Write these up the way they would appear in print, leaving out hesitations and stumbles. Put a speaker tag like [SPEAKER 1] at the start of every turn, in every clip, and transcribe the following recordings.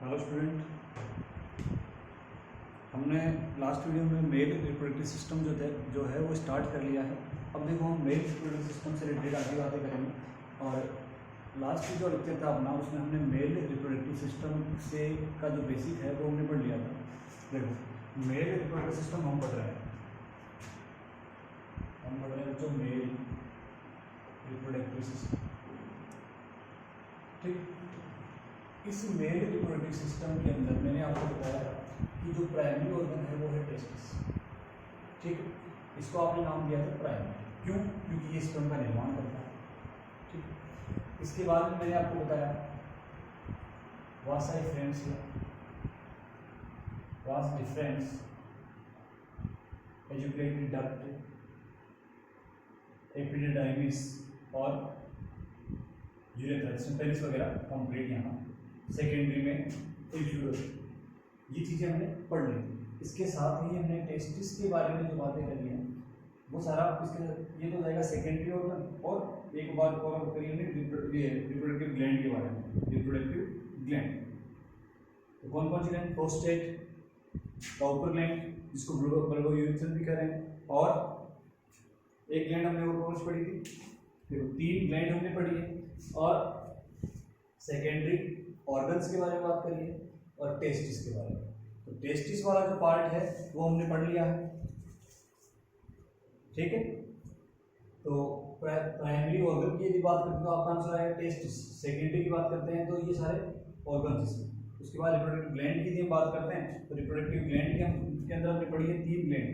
[SPEAKER 1] Hello student, हमने last video में male reproductive system जो है वो स्टार्ट कर लिया है। अब देखो हम मेल रिप्रोडक्टिव सिस्टम से रिलेटेड आगे बातें करेंगे। और लास्ट जो लेक्चर था अपना, उसमें हमने मेल रिप्रोडक्टिव सिस्टम से का जो बेसिक है वो हमने पढ़ लिया था। देखो मेल रिप्रोडक्टिव सिस्टम हम पढ़ रहे हैं जो मेल रिप्रोडक्टिव सिस्टम, ठीक। इस मेल रिप्रोडक्टिव सिस्टम के अंदर मैंने आपको बताया कि जो प्राइमरी ऑर्गन है वो है टेस्टिस, ठीक। इसको आपने नाम दिया था प्राइमरी, क्यों? क्योंकि ये स्पर्म का निर्माण करता है, ठीक। इसके बाद में मैंने आपको बताया vas deferens educated duct, epididymis और यूरेथ्रा, इसमें पेनिस वगैरह कंप्लीट। यहाँ सेकेंडरी में इंफ्यूरस, ये चीज़ें हमने पढ़ ली। इसके साथ ही हमने टेस्टिस के बारे में जो बातें करी हैं वो सारा इसके ये तो जाएगा सेकेंडरी ऑर्गन। और एक बात और करी हमने रिप्रोडक्टिव ग्लैंड के बारे में। रिप्रोडक्टिव ग्लैंड तो कौन कौन सी ग्लैंड? प्रोस्टेट, काउपर ग्लैंड जिसको बल्बोयूरेथ्रल भी कह रहे हैं, और एक ग्लैंड हमने और कौन सी पढ़ी थी? देखो 3 ग्लैंड हमने पढ़ी है। और सेकेंडरी ऑर्गन्स के बारे में बात करिए और टेस्टिस के बारे में। तो टेस्टिस वाला जो पार्ट है वो हमने पढ़ लिया है, ठीक है। तो प्राइमरी ऑर्गन की यदि बात करते हैं तो आपका आंसर आएगा टेस्टिस। सेकेंडरी की बात करते हैं तो ये सारे ऑर्गन्स इसमें। उसके बाद रिप्रोडक्टिव ग्लैंड की यदि बात करते हैं तो रिप्रोडक्टिव ग्लैंड के अंदर हमने पढ़ी है 3 ग्लैंड,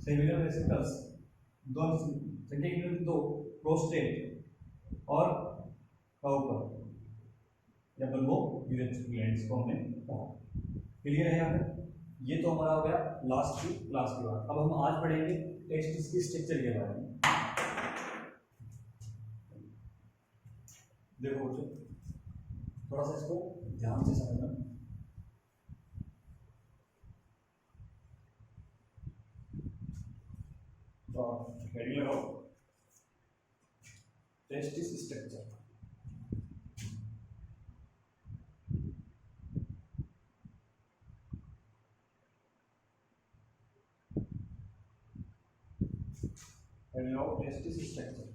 [SPEAKER 1] सेमिनल वेसिकल्स, दोनों संख्या की 2, प्रोस्टेट और काउपर या बल्बोयूरेथ्रल ग्लैंड्स को हमने कहा। क्लियर है यहाँ पे? ये तो हमारा हो गया लास्ट की क्लास की बात। अब हम आज पढ़ेंगे टेस्टिस की स्ट्रक्चर के बारे में। देखो बच्चों, थोड़ा सा इसको ध्यान से समझना। तो हेडिंग लगाओ, टेस्टिस स्ट्रक्चर। हेडिंग लगाओ टेस्टिस स्ट्रक्चर।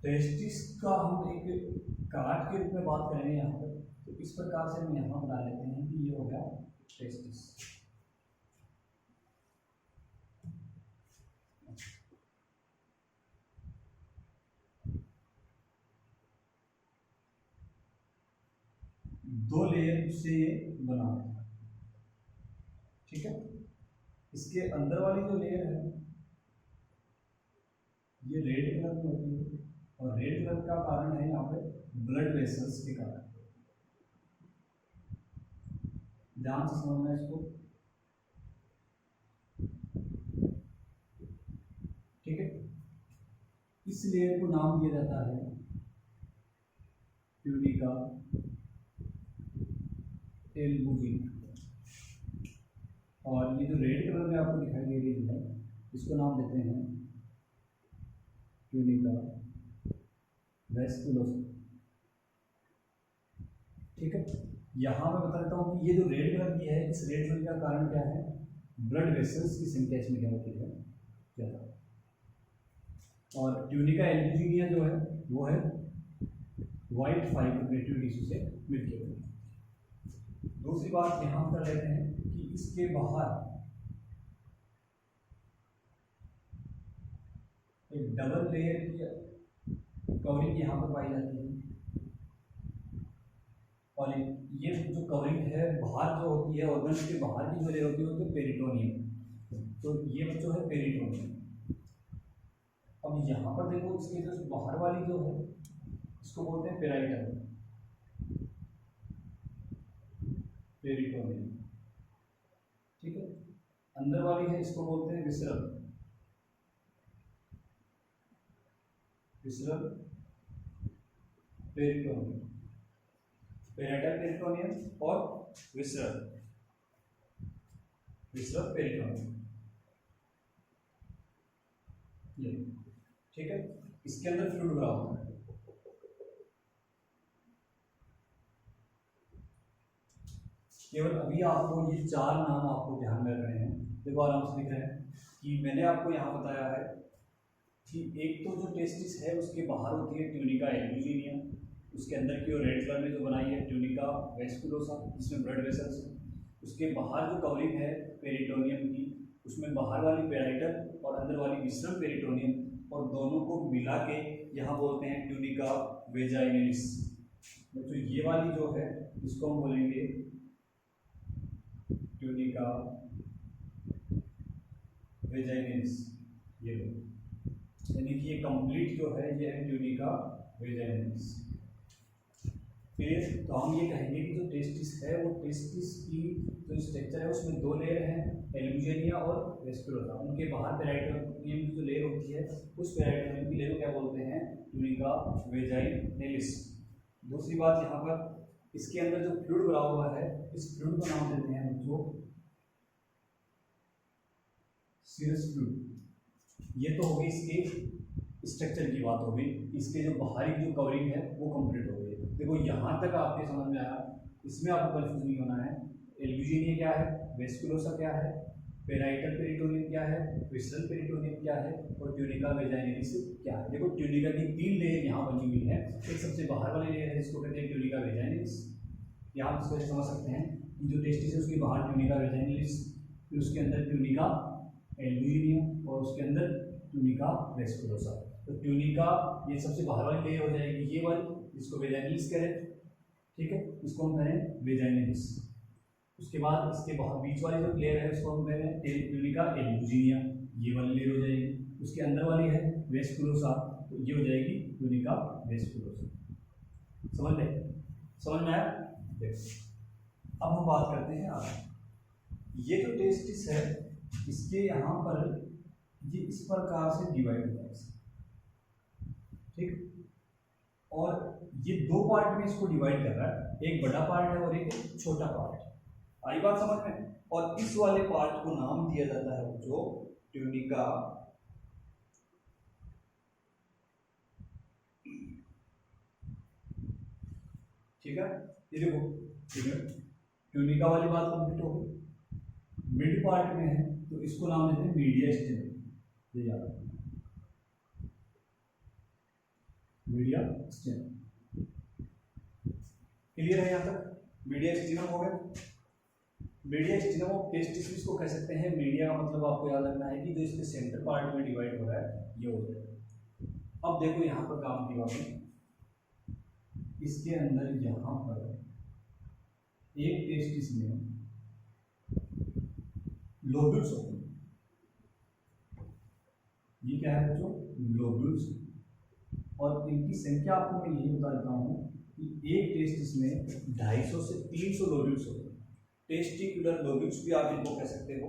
[SPEAKER 1] टेस्टिस का हम एक कार्ड के रूप में बात करेंगे यहाँ पर। तो इस प्रकार से हम यहाँ बना लेते हैं कि ये हो गया टेस्टिस। दो लेयर से ये बना है, ठीक है। इसके अंदर वाली जो लेयर है ये रेड कलर में होती है, और रेड कलर का कारण है यहाँ पे ब्लड वेसल्स के कारण। ध्यान से समझना इसको, ठीक है। इस लेयर को नाम दिया जाता है ट्यूनिका एल्बुजिना, और ये जो रेड कलर में आपको दिखाई दे रही है इसको नाम देते हैं ट्यूनिका वेस्कुलोसा, ठीक है। यहाँ मैं बता देता हूँ कि ये जो रेड कलर की है, इस रेड कलर का कारण क्या है? ब्लड वेसल्स की संख्या इसमें क्या होती है? ज़्यादा। और ट्यूनिका एल्बुजिना जो है वो है वाइट फाइब्रोनेटिव टिश्यू से मिलकर बनी। दूसरी बात यहाँ कर लेते हैं कि इसके बाहर एक डबल लेयर की कवरिंग यहाँ पर पाई जाती है, और ये जो कवरिंग है बाहर जो होती है, ऑर्गन्स के बाहर की जो लेयर होती है वो तो पेरिटोनियम। तो ये बच्चों है पेरिटोनियम। अब यहाँ पर देखो, इसके जो बाहर वाली जो है इसको बोलते हैं पेराइटल, पेरिटोनियम, ठीक है। अंदर वाली है इसको बोलते हैं visceral, visceral peritoneum, parietal peritoneum और विसरल पेरिटोनियम। ये, ठीक है। इसके अंदर फ्लूइड भरा होता है। केवल अभी आपको ये 4 नाम आपको ध्यान में रखने हैं। देखो आराम से दिख रहे हैं कि मैंने आपको यहाँ बताया है कि एक तो जो टेस्टिस है उसके बाहर होती है ट्यूनिका एल्ब्यूजिनिया, उसके अंदर की वो रेड कलर में जो बनाई है ट्यूनिका वेस्कुलोसा जिसमें ब्लड वेसल्स है। उसके बाहर जो कवरिंग है पेरिटोनियम की, उसमें बाहर वाली पेराइटल और अंदर वाली विसरल पेरिटोनियम, और दोनों को मिला के यहाँ बोलते हैं ट्यूनिका वेजाइनलिस। तो ये वाली जो है इसको हम बोलेंगे ट्यूनिका वेजाइनलिस। ये यानी कि ये कंप्लीट जो है ये है ट्यूनिका वेजाइनलिस। फिर तो हम ये कहेंगे कि जो टेस्टिस है वो टेस्टिस की जो स्ट्रक्चर है उसमें 2 लेयर हैं, एल्ब्यूजिनिया और वेस्कुलोसा। उनके बाहर पेराइटोनियम की जो लेयर होती है उस पेराइटोनियम की लेयर को क्या बोलते हैं ट्यूनिका वेजाइनलिस। दूसरी बात यहाँ पर इसके अंदर जो फ्लूइड भरा हुआ है इस फ्लूइड का नाम देते हैं जो सीरस फ्लूइड। ये तो हो गई इसके स्ट्रक्चर की बात हो गई, इसके जो बाहरी जो कवरिंग है वो कंप्लीट हो गई। देखो यहाँ तक आपके समझ में आया, इसमें आपको कंफ्यूज नहीं होना है। एल्ब्यूजिनिया क्या है, वेस्कुलोसा क्या है, पेराइटल पेरिटोनियम क्या है, विसरल पेरिटोनियम क्या है और ट्यूनिका वेजाइनलिस क्या है। देखो ट्यूनिका की 3 लेयर यहाँ बनी हुई है। एक सबसे बाहर वाली लेयर है जिसको कहते हैं ट्यूनिका वेजाइनलिस। यहाँ आप इसको समझ सकते हैं कि जो टेस्टिस है उसके बाहर ट्यूनिका वेजाइनलिस, फिर उसके अंदर ट्यूनिका एल्ब्यूजिनिया और उसके अंदर ट्यूनिका वेस्कुलोसा। तो ट्यूनिका ये सबसे बाहर वाली लेयर हो जाएगी, ये वाली जिसको वेजाइनलिस करें, ठीक है, इसको हम कहें वेजाइनलिस। उसके बाद इसके बाहर बीच वाली जो लेयर है उसको हम कहें ट्यूनिका एल्ब्यूजिनिया, ये वाली लेयर हो जाएगी। उसके अंदर वाली है वेस्कुलोसा, तो ये हो जाएगी ट्यूनिका वेस्कुलोसा। समझ ले, समझ में आया? देखो अब हम बात करते हैं आगे। ये जो टेस्टिस है इसके यहाँ पर ये इस प्रकार से डिवाइड होता है, ठीक। और ये 2 पार्ट में इसको डिवाइड कर रहा है, एक बड़ा पार्ट है और एक छोटा पार्ट है। आई बात समझ में? और इस वाले पार्ट को नाम दिया जाता है जो ट्यूनिका ठीक है। ये देखो ठीक है, ट्यूनिका वाली बात कंप्लीट हो गई। मिड पार्ट में है तो इसको नाम देते हैं मीडिया स्टेम। ये याद रखना, मीडिया स्टेम। क्लियर है यहाँ तक? मीडिया स्टेम हो गया। मीडिया स्टेम ऑफ टेस्टिस इसको कह सकते हैं। मीडिया का मतलब आपको याद रखना है कि जो इसके सेंटर पार्ट में डिवाइड हो रहा है ये हो जाएगा। अब देखो यहाँ पर काम की बात, इसके अंदर यहाँ पर एक टेस्टिस में लोब्यूल्स होते हैं। ये क्या है बच्चों? लोब्यूल्स। और इनकी संख्या आपको मैं यही बता देता हूँ कि एक टेस्टिस में 250 से 300 लोब्यूल्स होते हैं। टेस्टिकुलर लोब्यूल्स भी आप इनको कह सकते हो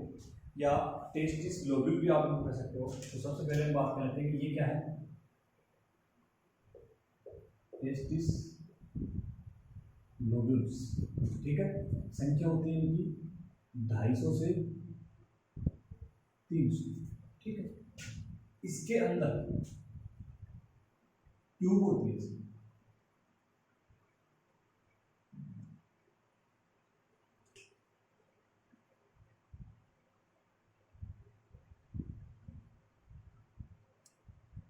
[SPEAKER 1] या टेस्टिस लोब्यूल भी आप इनको कह सकते हो। तो सबसे पहले हम बात करते हैं कि ये क्या है, टेस्टिस लोब्यूल्स, ठीक है। संख्या होती है इनकी 250 से 300, ठीक है। इसके अंदर ट्यूब होती है,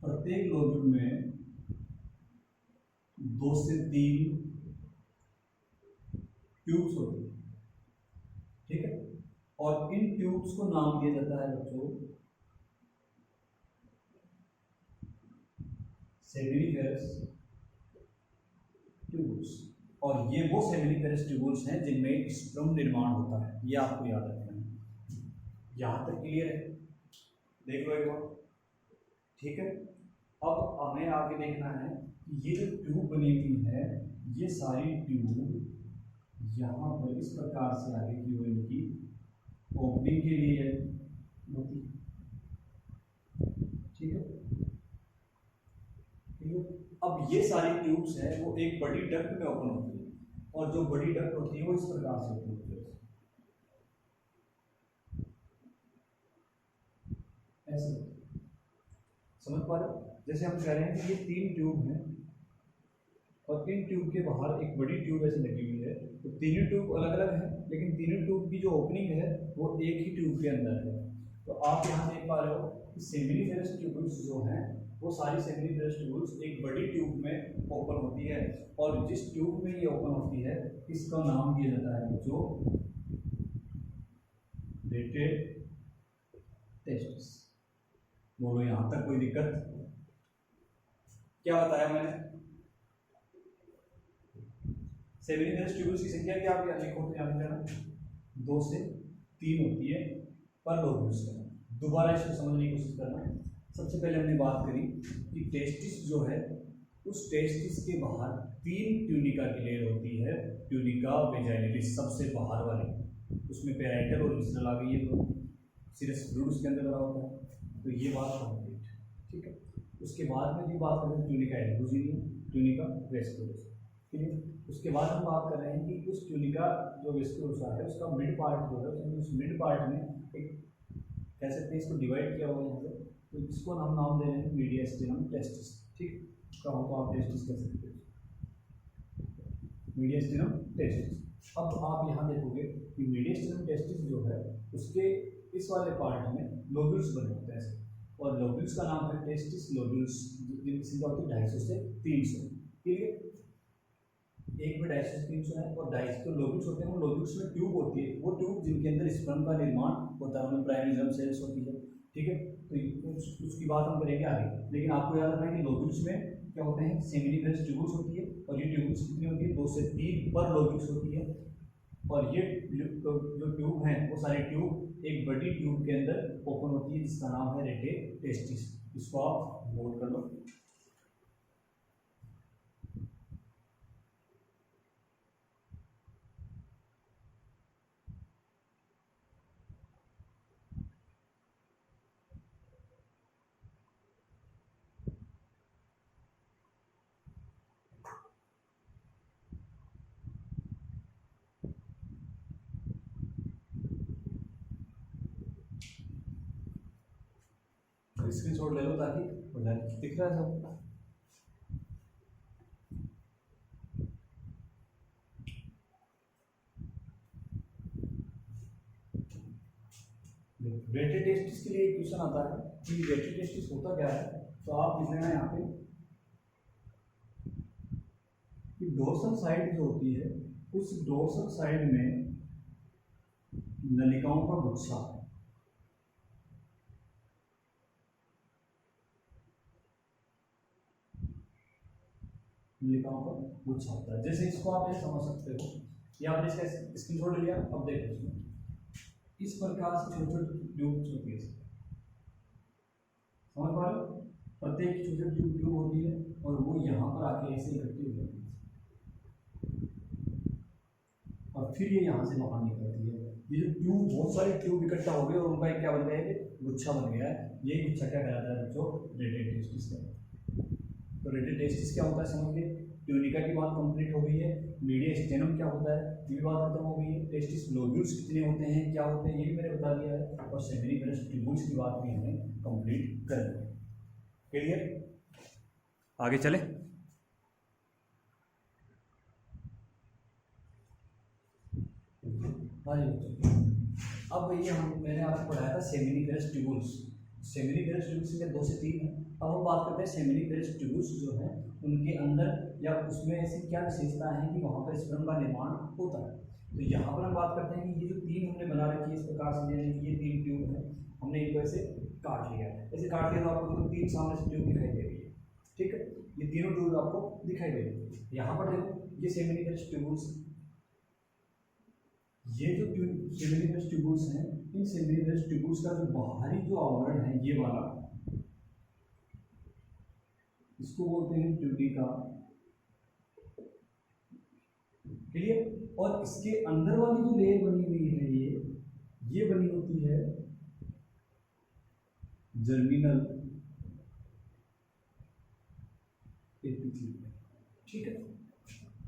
[SPEAKER 1] प्रत्येक लोब्यूल में 2 से 3 ट्यूब्स होती है, ठीक है। और इन ट्यूब्स को नाम दिया जाता है बच्चों सेमिनिफेरस ट्यूब्स। और ये वो सेमिनिफेरस ट्यूब्स हैं जिनमें स्पर्म निर्माण होता है, ये आपको याद रखना है। यहां तक क्लियर है? देख लो एक बार, ठीक है। अब हमें आगे देखना है कि ये जो ट्यूब बनी हुई है ये सारी ट्यूब यहाँ पर इस प्रकार से आगे की हुई इनकी ओपनिंग के लिए होती, ठीक है। अब ये सारी ट्यूब्स हैं वो एक बड़ी डक्ट में ओपन होती है, और जो बड़ी डक्ट होती है वो इस प्रकार से होती है, ऐसे। समझ पा रहे हो? जैसे हम कह रहे हैं कि ये 3 ट्यूब हैं और इन ट्यूब के बाहर एक बड़ी ट्यूब ऐसे लगी हुई है, तो तीनों ट्यूब अलग अलग हैं, लेकिन तीनों ट्यूब की जो ओपनिंग है वो एक ही ट्यूब के अंदर है। तो आप यहाँ देख पा रहे हो कि सेमिनिफेरस ट्यूबुल्स जो हैं वो सारी सेमिनिफेरस ट्यूबुल्स एक बड़ी ट्यूब में ओपन होती है, और जिस ट्यूब में ये ओपन होती है इसका नाम दिया जाता है जो रेटेड टेस्टिस। बोलो यहाँ तक कोई दिक्कत? क्या बताया मैंने? सेमिनिफेरस ट्यूबुल्स की संख्या क्या आप यहाँ लिखो, तो यहाँ लिखना 2 से 3 होती है पर लोब्यूल्स का। दोबारा इसको समझने की कोशिश करना। सबसे पहले हमने बात करी कि टेस्टिस जो है उस टेस्टिस के बाहर 3 ट्यूनिका की लेयर होती है, ट्यूनिका वेजाइनलिस सबसे बाहर वाली, उसमें पैराइटल और विस्ट्रल आ गई है, तो सीरस फ्लूइड उसके अंदर बना होता है। तो ये बात कंप्लीट, ठीक है। उसके बाद में भी बात करें ट्यूनिका एक्सक्लूसिव, ट्यूनिका वेस्कुलस, ठीक है। उसके बाद हम बात कर रहे हैं कि उस ट्यूनिका जो वेस्कुलोसा है उसका मिड पार्ट जो है, उस मिड पार्ट में एक कह सकते हैं इसको डिवाइड किया हुआ है यहाँ पे, तो इसको हम नाम दे रहे हैं मीडियस्टिनम टेस्टिस, ठीक। कहो तो आप टेस्टिस कह सकते हो, मीडियस्टिनम टेस्टिस। अब आप यहाँ देखोगे कि मीडियस्टिनम टेस्टिस जो है उसके इस वाले पार्ट में लोब्यूल्स बने होते हैं, और लोब्यूल्स का नाम है टेस्टिस लोब्यूल्स, जिनकी संख्या होती है 250 से 300, ठीक है। एक में 250 से 300 है, और 250 जो लोब्यूल्स होते हैं वो लोब्यूल्स में ट्यूब होती है, वो ट्यूब जिनके अंदर स्पर्म का निर्माण होता है, उनमें प्राइमरी सेल्स होती है, ठीक है। तो उसकी बात हम करेंगे आगे, लेकिन आपको याद रखना है कि लोब्यूल्स में क्या होते हैं, सेमिनिफेरस ट्यूबुल्स होती है, और ये ट्यूबुल्स कितनी होती है, 2 से 3 पर लोब्यूल्स होती है, और ये जो ट्यूब हैं वो सारी ट्यूब एक बड़ी ट्यूब के अंदर ओपन होती है जिसका नाम है रेटे टेस्टिस। इसको आप नोट कर लो। स्क्रीनशॉट ले लो ताकि हो जाए, दिख रहा है सब? रेटेड टेस्टिस के लिए क्वेश्चन आता है कि रेटेड टेस्टिस होता क्या है, तो आप लिख लेना यहाँ पे कि डोर्सल साइड जो होती है उस डोर्सल साइड में नलिकाओं का गुच्छा, नलिकाओं का गुच्छा होता है। जैसे इसको आप ऐसे समझ सकते हो, या आपने इसका स्क्रीनशॉट ले लिया, अब देखो इसमें इस प्रकार से छोटे छोटे ट्यूब्स होती है, समझ पा रहे हो? प्रत्येक छोटे छोटे ट्यूब होती है और वो यहाँ पर आके ऐसे इकट्ठी हो जाती है, और फिर ये यहाँ से बाहर निकलती है। ये जो ट्यूब, बहुत सारे ट्यूब इकट्ठा हो गए और उनका एक क्या बन गया है, गुच्छा बन गया है। यही गुच्छा क्या कहलाता है बच्चों, रेटेड टेस्टिस का। तो रेटेड टेस्टिस क्या होता है समझ गए। ट्यूनिका की बात कंप्लीट हो गई है, मीडियस्टेनम क्या होता है ये भी बात खत्म हो गई है, टेस्टिस लोब्यूल्स कितने होते हैं, क्या होते हैं ये भी मैंने बता दिया है, और सेमिनिफेरस ट्यूबुल्स की बात भी हमने कंप्लीट कर दी। क्लियर? आगे चले। अब ये मैंने आपको पढ़ाया था सेमिनिफेरस ट्यूबुल्स। सेमिनिफेरस ट्यूबुल्स में 2 से 3 है। अब हम बात करते हैं सेमिनिफेरस ट्यूबुल्स जो है उनके अंदर या उसमें ऐसी क्या विशेषता है कि वहाँ पर स्पर्म का निर्माण होता है। तो यहाँ पर हम बात करते हैं कि ये जो 3 हमने बना रखी है इस प्रकार से, यानी कि ये 3 ट्यूब है, हमने इनको ऐसे काट लिया है। ऐसे काट लिया तो आपको 3 सामने से ट्यूब दिखाई दे रही है, ठीक है। ये तीनों ट्यूब आपको दिखाई दे रही है। यहाँ पर देखो ये सेमिनिफेरस ट्यूबुल्स, ये जो सेमिनिफेरस ट्यूबुल्स हैं, इन सेमिनिफेरस ट्यूबुल्स का जो बाहरी जो आवरण है ये वाला, इसको बोलते हैं ट्यूनिका। क्लियर? और इसके अंदर वाली जो लेयर बनी हुई है ये बनी होती है जर्मिनल एपिथेलियम, ठीक है।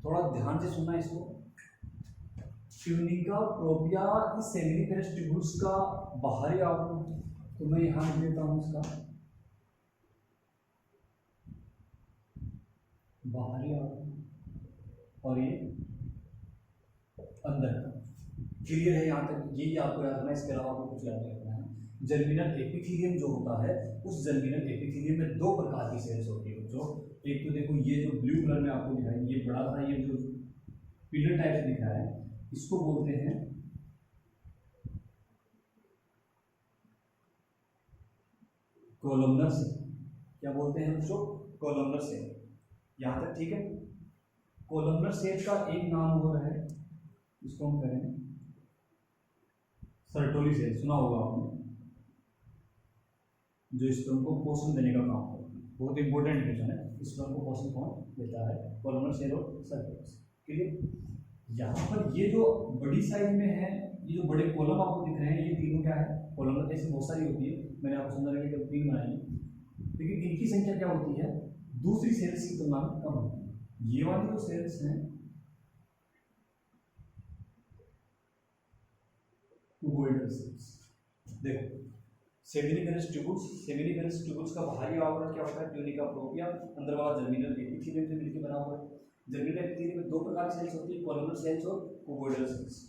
[SPEAKER 1] थोड़ा ध्यान से सुनना इसको। ट्यूनिका प्रोपिया इस सेमिनिफेरस ट्यूबुल्स का बाहरी आवरण, तो मैं यहाँ लिख देता हूँ इसका बाहरी आवरण और ये अंदर का। क्लियर है यहाँ तक? यही आपको याद रखना है, इसके अलावा आपको कुछ याद नहीं रखना है। जर्मिनल एपिथेलियम जो होता है, उस जर्मिनल एपिथेलियम में दो प्रकार की सेल्स होती है बच्चों। एक तो देखो ये जो ब्लू कलर में आपको दिखाई, ये बड़ा था, ये जो पिलर टाइप से दिख रहा है, इसको बोलते हैं कोलमनर सेल। क्या बोलते हैं बच्चों? Columnar cell. यहाँ तक ठीक है? कोलमनर सेल का एक नाम और है, इसको हम करें सर्टोली सेल। सुना होगा आपने, जो स्पर्म को पोषण देने का काम करता है। बहुत इंपॉर्टेंट क्वेश्चन है, स्पर्म को पोषण कौन देता है? कोलमनर सेल और सर्टोली सेल। क्लियर? यहाँ पर ये जो बड़ी साइज में है, ये जो बड़े कॉलम आपको दिख रहे हैं, ये तीनों क्या है? कोलमनर। ऐसी बहुत सारी होती है, मैंने आपको समझाने के लिए तीन बनाई, लेकिन इनकी संख्या क्या होती है? दूसरी सेल्स की तुलना में कम होती है। ये वाली जो सेल्स हैं क्यूबोइडल सेल्स। देखो सेमिनिफेरस ट्यूबुल्स, सेमिनिफेरस ट्यूबुल्स का बाहरी आवरण क्या होता है? ट्यूनिका प्रोपिया। अंदर वाला जर्मिनल एपिथेलियम से मिलकर बना हुआ है। जर्मिनल एपिथेलियम में दो प्रकार की सेल्स होती है, कोलमनर सेल्स और क्यूबोइडल सेल्स।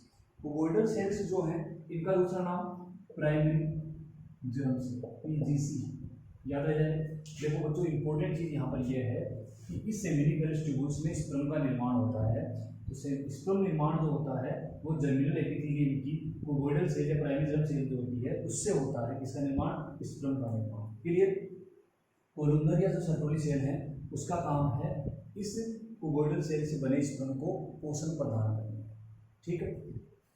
[SPEAKER 1] क्यूबोइडल सेल्स जो है, इनका दूसरा नाम प्राइमरी जर्म सेल, पीजीसी। याद रह जाए। देखो बच्चों, इंपॉर्टेंट चीज यहाँ पर यह है कि इस सेमिनिफेरस ट्यूबुल्स में स्पर्म का निर्माण होता है। तो स्पर्म निर्माण जो होता है वो जर्मिनल एपिथेलियम की क्यूबोइडल सेल या प्राइमरी जर्म सेल जो होती है उससे होता है। किसका निर्माण? स्पर्म का निर्माण। क्लियर? कोलमनर या जो सर्टोली सेल है, उसका काम है इस क्यूबोइडल सेल से बने स्पर्म को पोषण प्रदान करना। ठीक है?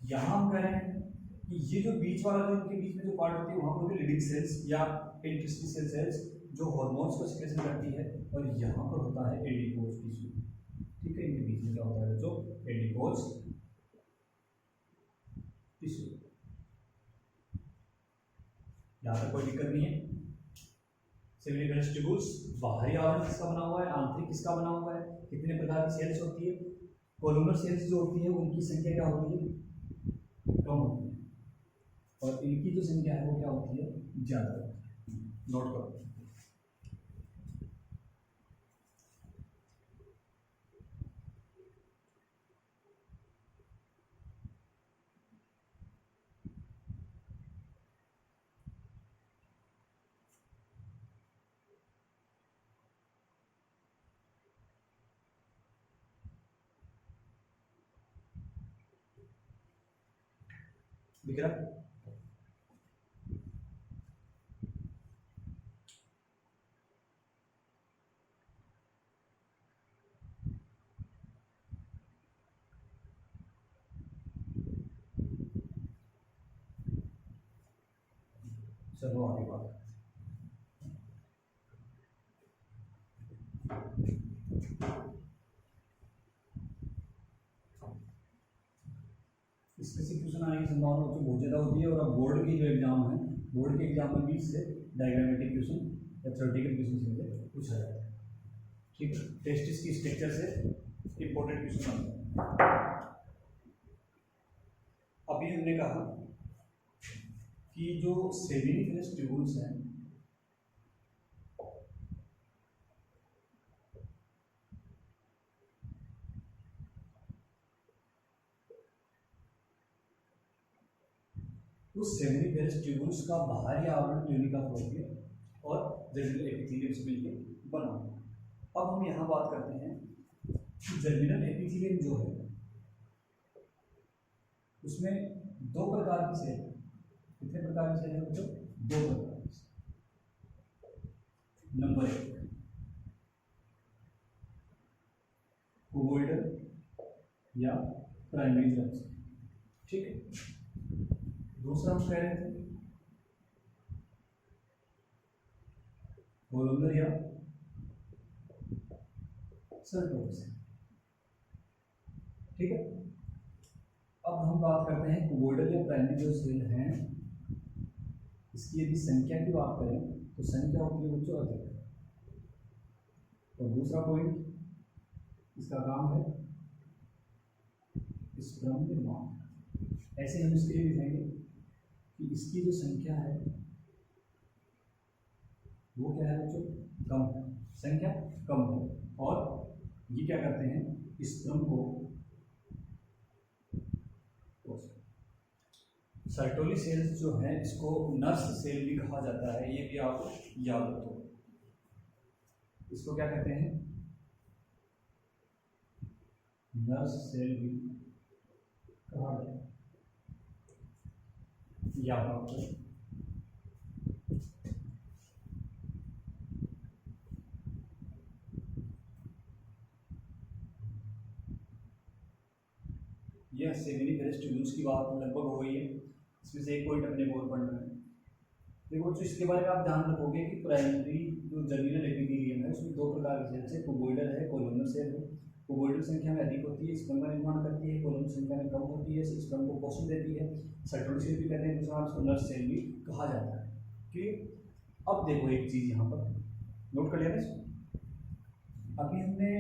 [SPEAKER 1] यहाँ हम कह रहे हैं कि ये जो बीच वाला, जो इनके बीच में जो पार्ट होती है, वहाँ पर भी लीडिंग सेल्स या इंटरस्टिशियल सेल्स जो हार्मोन्स को सिक्रेशन करती है, और यहाँ पर होता है एडिपोज टिश्यू। ठीक है? इनके बीच में क्या होता है जो एडिपोज टिश्यू। यहाँ तक कोई दिक्कत नहीं है। सेमिनिफेरस ट्यूबुल्स, बाहरी आवरण किसका बना हुआ है? आंतरिक किसका बना हुआ है? कितने प्रकार की सेल्स होती है? कोलमनर सेल्स जो होती है उनकी संख्या क्या होती है? कम होती है, और इनकी जो संख्या है वो क्या होती है? ज्यादा होती है। नोट करो। दिख रहा है? चलो आगे बात। इसमें क्वेश्चन आने की संभावना तो बहुत ज़्यादा होती है, और अब बोर्ड के जो एग्जाम है, बोर्ड के एग्जाम में भी इससे डायग्रामेटिक क्वेश्चन या थ्योरेटिकल क्वेश्चन से पूछा जाता है। ठीक है? टेस्टिस की स्ट्रक्चर से इंपॉर्टेंट क्वेश्चन आते हैं। अभी हमने कहा कि जो सेमिनिफेरस ट्यूबुल्स हैं, उस सेमिनिफेरस ट्यूबुल्स का बाहरी आवरण ट्यूनिका प्रोपिया और जर्मिनल एपिथेलियम से मिलकर बना हुआ। अब हम यहाँ बात करते हैं कि जर्मिनल एपिथेलियम जो है उसमें दो प्रकार की सेल। कितने प्रकार की सेल है बच्चों? दो प्रकार की। नंबर एक क्यूबोइडल या प्राइमरी जर्म सेल। ठीक है? दूसरा हम कह रहे थे कोलमनर या सर्टोली सेल। ठीक है? अब हम बात करते हैं क्यूबोइडल या प्राइमरी जो सेल हैं, इसकी यदि संख्या की बात करें तो संख्या होती है बच्चों अधिक। और दूसरा पॉइंट, इसका काम है स्पर्म निर्माण। ऐसे हम इसके लिए दिखाएंगे कि इसकी जो संख्या है वो क्या है बच्चों? कम है। संख्या कम है, और ये क्या करते हैं, स्पर्म को, सर्टोली सेल्स जो है इसको नर्स सेल भी कहा जाता है, ये भी आप याद रखो। इसको क्या कहते हैं, नर्स सेल भी कहा जाता है, याद रखो। यह सेमिनिफेरस ट्यूब्यूल्स की बात लगभग हो गई है। इसमें से एक पॉइंट अपने को और पढ़ना है। देखो तो इसके बारे में आप ध्यान रखोगे कि प्राइमरी जो जर्मिनल एपिथेलियम है उसमें दो प्रकार के सेल्स है, कुबोइडल है, कोलोनल सेल है। कुबोइडल संख्या में अधिक होती है, स्पर्म का निर्माण करती है, कोलोनल संख्या में कम होती है, स्पर्म को पोषण देती है। सर्टोली सेल भी कहते हैं, दूसरा उसको नर्स सेल भी कहा जाता है। क्लियर। अब देखो एक चीज़ यहाँ पर नोट कर लेना इसको। अभी हमने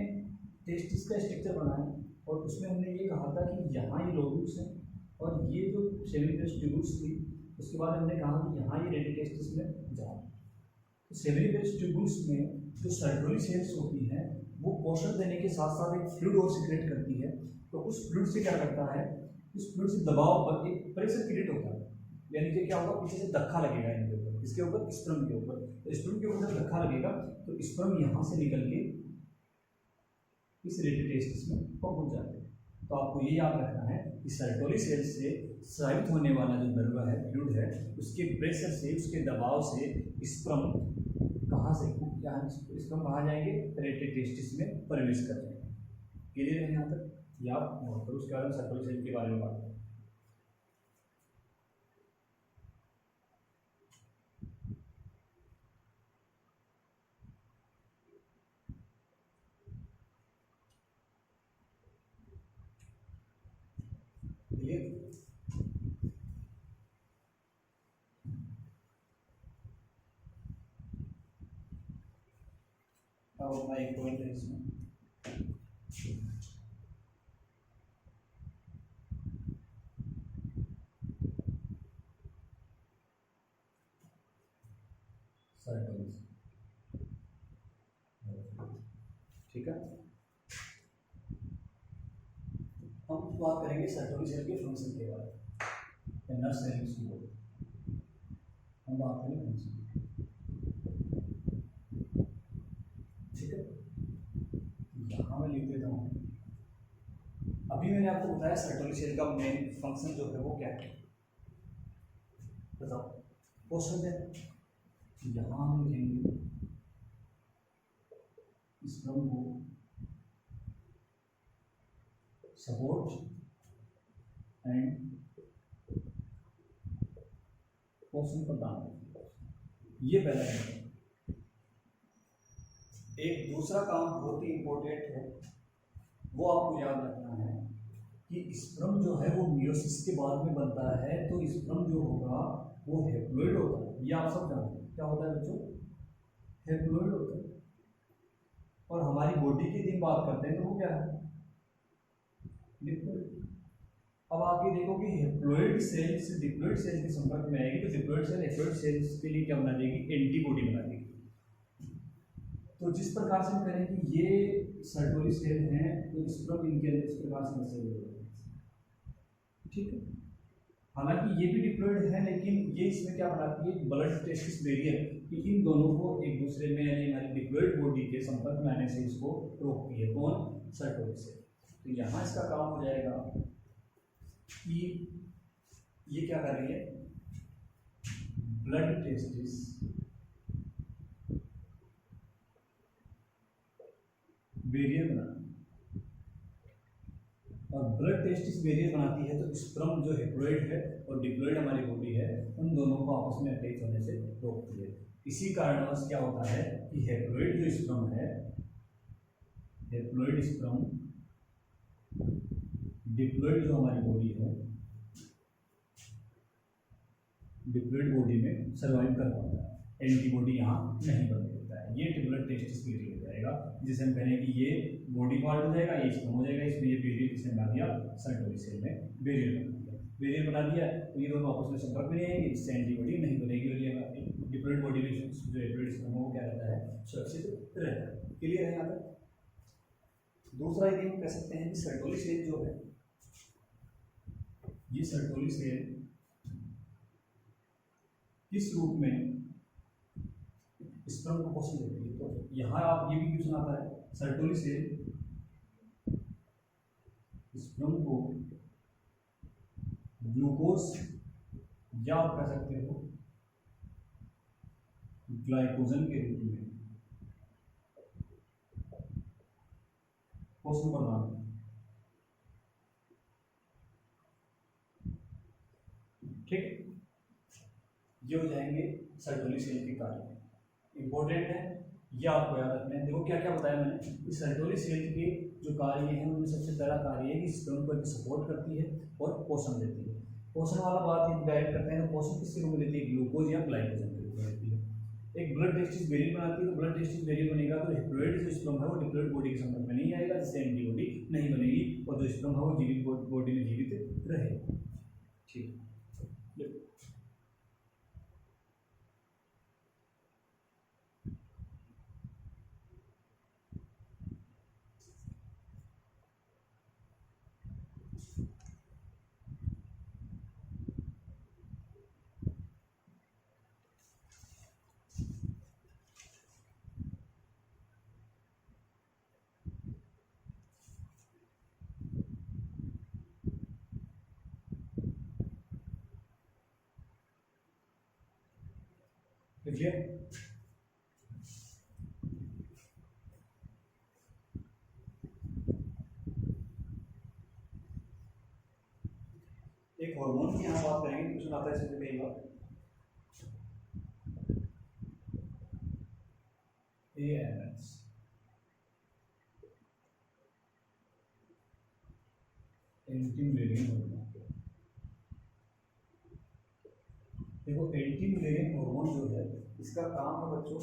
[SPEAKER 1] टेस्टिस का स्ट्रक्चर बनाया और उसमें हमने ये कहा था कि यहाँ ये लोब्यूल्स हैं और ये जो सेमिनिफेरस ट्यूब्यूल्स थी, उसके बाद हमने कहा कि यहाँ ये रेडिटेस्टिस में जा। तो सेमिनिफेरस ट्यूब्यूल्स में जो सर्टोली सेल्स होती हैं वो पोषण देने के साथ साथ एक फ्लूइड और सीक्रेट करती है। तो उस फ्लूइड से क्या करता है, उस फ्लूइड से दबाव पर एक प्रेशर क्रिएट होता है, यानी कि क्या होगा, पीछे से धक्का लगेगा इनके ऊपर, इसके ऊपर, स्पर्म के ऊपर। तो स्पर्म के ऊपर जब धक्का लगेगा तो स्पर्म यहाँ से निकल के इस रेडिटेस्टिस में पहुँच जाते हैं। तो आपको ये याद रखना है कि सर्टोली सेल से स्रावित होने वाला जो द्रव्य है, फ्लूइड है, उसके प्रेशर से, उसके दबाव से स्पर्म कहाँ से, यहाँ स्पर्म कहाँ जाएंगे, रेडिटेस्टिस में प्रवेश कर जाएंगे। क्लियर है यहाँ तक, याद नोट करो। उसके बाद हम सर्टोली सेल के बारे में बात करें। अब अपना एक पॉइंट है इसमें, ठीक है। हम बात करेंगे सर्टोली सेल के फंक्शन के बारे में, नर्स सेल की हम बात करेंगे फंक्शन। ठीक है, यहाँ मैं लिख देता हूँ। अभी मैंने आपको बताया सर्टोली सेल का मेन फंक्शन जो है वो क्या है, बताओ। पोषण है, यहाँ हम लिखेंगे स्पर्म को सपोर्ट एंड पोषण प्रदान, ये पहला है। एक दूसरा काम बहुत ही इंपॉर्टेंट है, वो आपको याद रखना है कि स्पर्म जो है वो मियोसिस के बाद में बनता है। तो स्पर्म जो होगा वो हैप्लॉइड होता है, ये आप सब जानते हैं। क्या होता है बच्चों, हैप्लॉइड होता है। और हमारी बॉडी की दिन बात करते हैं तो वो क्या है, डिप्लॉइड। अब आप ये देखो कि हैप्लॉइड सेल से डिप्लॉइड सेल के संपर्क में आएगी तो डिप्लॉइड सेल हैप्लॉइड सेल्स के लिए क्या बना देगी, एंटीबॉडी बना देगी। तो जिस प्रकार से हम करें कि ये सर्टोली सेल हैं तो स्पर्म इनके अंदर इस प्रकार से मैसेज होगा, ठीक है। हालांकि ये भी डिप्लॉइड है लेकिन ये इसमें क्या बनाती है, ब्लड टेस्टिस बैरियर, कि इन दोनों को एक दूसरे में यानी हमारी डिप्लॉइड बॉडी के संपर्क में आने से इसको रोकती है। कौन, सर्टोली सेल। तो यहाँ इसका काम हो जाएगा कि ये क्या कर रही है, ब्लड टेस्टिस बैरियर बनाती है। और ब्लड टेस्टिस बैरियर बनाती है तो स्पर्म जो हैप्लॉइड है और डिप्लॉइड हमारी बॉडी है उन दोनों को आपस में अटैच होने से रोकती है। इसी कारणवश क्या होता है कि हैप्लॉइड जो स्पर्म है, हैप्लॉइड स्पर्म डिप्लॉइड जो हमारी बॉडी है, डिप्लॉइड बॉडी में सर्वाइव कर पाता है, एंटीबॉडी यहाँ नहीं बन देता है। ये ब्लड टेस्टिस बैरियर हो जाएगा, जिसे हम कहें कि ये बॉडी पार्ट हो जाएगा, ये स्पर्म हो जाएगा, इसमें ये बैरियर किसने बना दिया, सर्टोली सेल में बैरियर बना दिया। बैरियर बना दिया तो ये दोनों आपस में संपर्क में नहीं आएंगे, इससे एंटीबॉडी नहीं बनेगी और ये डिप्लॉइड बॉडी में जो हैप्लॉइड स्पर्म वो क्या रहता है, सुरक्षित रहता है। क्लियर है यहाँ तक। दूसरा यदि हम कह सकते हैं कि सर्टोली सेल जो है, ये सर्टोली सेल किस रूप में स्पर्म को पोषण देती है। तो यहाँ आप ये भी क्वेश्चन आता है, सर्टोली सेल स्पर्म को ग्लूकोज या आप कह सकते हो ग्लाइकोजन के रूप में पोषण प्रदान। ठीक, ये हो जाएंगे सर्टोली सेल के कार्य। इंपॉर्टेंट है, ये आपको याद रखना है। देखो क्या क्या बताया मैंने, इस सर्टोली सेल के जो कार्य हैं उनमें सबसे पहला कार्य है कि स्पर्म को सपोर्ट करती है और पोषण देती है। पोषण वाला बात यदि डायरेक्ट करते हैं तो पोषण किसके रूप में देती है, ग्लूकोज या ग्लाइकोजन के रूप में देती है। एक ब्लड टेस्टिस वेरिएंट बनाती है, तो ब्लड टेस्टिस वेरिएंट बनेगा तो डिप्लॉइड जो स्पर्म है वो डिप्लॉइड बॉडी के संपर्क में नहीं आएगा, जिससे एंटीबॉडी नहीं बनेगी और जो स्पर्म है वो जीवित बॉडी में जीवित रहेगा। ठीक, क्लियर। एक हार्मोन की यहाँ बात करेंगे, क्वेश्चन आता है इसमें कई बार, AMH एंटी मुलेरियन हार्मोन। देखो एंटी मुलेरियन हार्मोन जो है इसका काम है बच्चों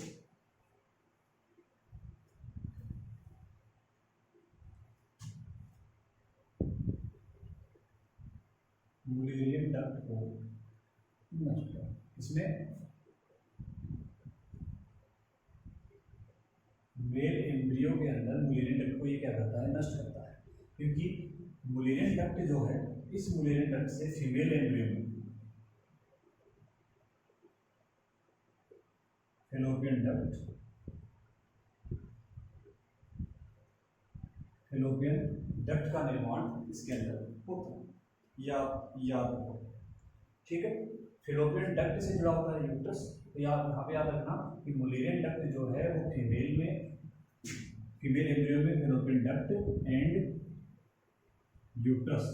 [SPEAKER 1] मुलेरियन डक्ट को नष्ट करना। इसमें मेल एम्ब्रियो के अंदर मुलेरियन डक्ट को ये क्या करता है, नष्ट करता है। क्योंकि मुलेरियन डक्ट जो है, इस मुलेरियन डक्ट से फीमेल एम्ब्रियो में फैलोपियन डक्ट का निर्माण इसके अंदर होता है, या याद रखो। ठीक है, फैलोपियन डक्ट से जुड़ा होता है यूट्रस। तो यहाँ पे याद रखना कि मुलेरियन डक्ट जो है वो फीमेल एम्ब्रियो में फैलोपियन डक्ट एंड यूट्रस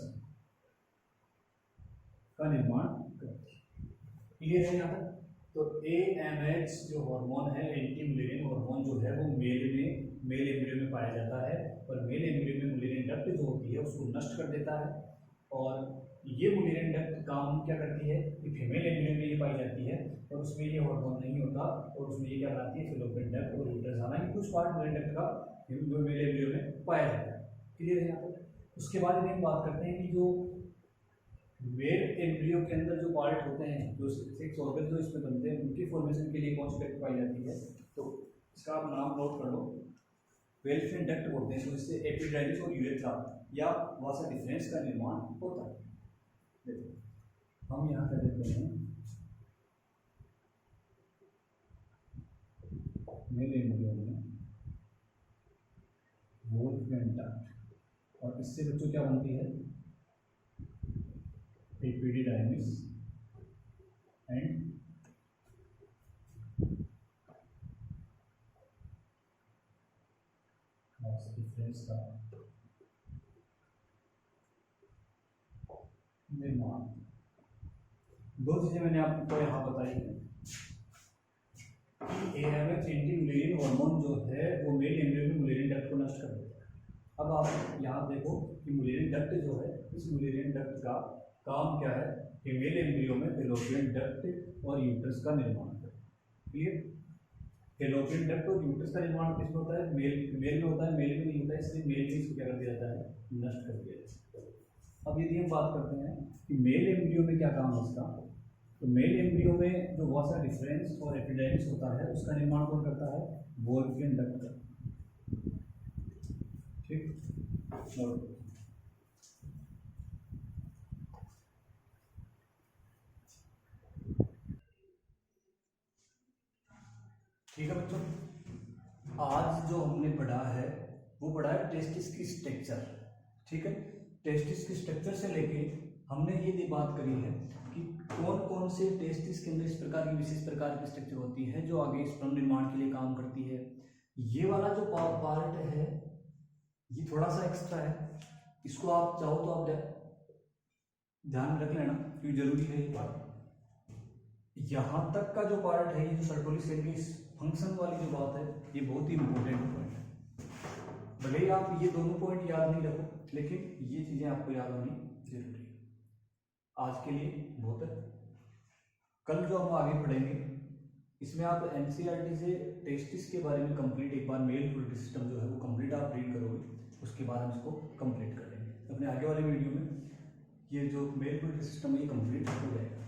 [SPEAKER 1] का निर्माण करती है। क्लियर है यहाँ तक। तो AMH जो हार्मोन है, एंटी मुलेरियन हार्मोन जो है, वो मेल एम्ब्रियो में पाया जाता है और मेल एम्ब्रियो में मुलेरियन डक्ट जो होती है उसको नष्ट कर देता है। और ये मुलेरियन डक्ट काम क्या करती है कि फीमेल एम्ब्रियो में ये पाई जाती है और उसमें ये हार्मोन नहीं होता और उसमें ये क्या बनाती है, फैलोपियन डक्ट और यूट्रस। हालांकि कुछ पार्ट मुलेरियन डक्ट का मेल एम्ब्रियो में पाया जाता है। क्लियर है यहाँ पर। उसके बाद यदि हम बात करते हैं कि जो मेल एम्ब्रियो के अंदर जो पार्ट होते हैं, जो सेक्स ऑर्गन जो इसमें बनते हैं, उनके फॉर्मेशन के लिए कौन सी डक्ट पाई जाती है, तो इसका आप नाम नोट कर लो, वेल्फियन डक्ट बोलते हैं। तो इससे एपिडाइमिस और यूरेथ्रा या वासा डिफरेंस का निर्माण होता है। देखो हम यहाँ कर देते हैं मेल एम्ब्रियो में वेल्फियन डक्ट, और इससे बच्चों क्या बनती है, एपिडाइमिस एंड डिफरेंस का निर्माण। दो चीजें मैंने आपको यहाँ बताई है। AMH एंटी मुलेरियन हार्मोन जो है वो मेल एम्ब्रियो में मुलेरियन डक्ट को नष्ट कर देता है। अब आप यहाँ देखो कि मुलेरियन डक्ट जो है, इस मुलेरियन डक्ट का काम क्या है, फीमेल एम्ब्रियो में फैलोपियन डक्ट और यूट्रस का निर्माण है। क्लियर। फैलोपियन डक्ट और यूट्रस का निर्माण किसमें होता है, मेल में होता है, मेल में नहीं होता है, इसलिए मेल में इसको क्या कर दिया जाता है, नष्ट कर दिया जाता है। अब यदि हम बात करते हैं कि मेल एम्ब्रियो में क्या काम है इसका, तो मेल एम्ब्रियो में जो वासा डिफरेंस और एपिडाइमिस होता है उसका निर्माण कौन करता है, वोल्फियन डक्ट का। ठीक, नोट। ठीक है बच्चों, आज जो हमने पढ़ा है वो पढ़ा है टेस्टिस की स्ट्रक्चर। ठीक है, टेस्टिस की स्ट्रक्चर से लेके हमने ये बात करी है कि कौन कौन से टेस्टिस के अंदर इस प्रकार की विशेष प्रकार की स्ट्रक्चर होती है जो आगे स्पर्म निर्माण के लिए काम करती है। ये वाला जो पार्ट है ये थोड़ा सा एक्स्ट्रा है, इसको आप चाहो तो आप ध्यान में रख लेना क्योंकि जरूरी है ये पार्ट। यहाँ तक का जो पार्ट है, ये जो सर्टोली सेल की फंक्शन वाली जो बात है, ये बहुत ही इंपॉर्टेंट पॉइंट है। भले ही आप ये दोनों पॉइंट याद नहीं रखो, लेकिन ये चीजें आपको याद होनी जरूरी है। आज के लिए बहुत है, कल जो हम आगे पढ़ेंगे इसमें आप एनसीईआरटी से टेस्टिस के बारे में कंप्लीट एक बार मेल फ्लूइड सिस्टम जो है वो कंप्लीट आप रीड करोगे, उसके बाद हम इसको कंप्लीट कर लेंगे। अपने आगे वाले वीडियो में ये जो मेल फ्लूइड सिस्टम है ये कंप्लीट हो जाएगा।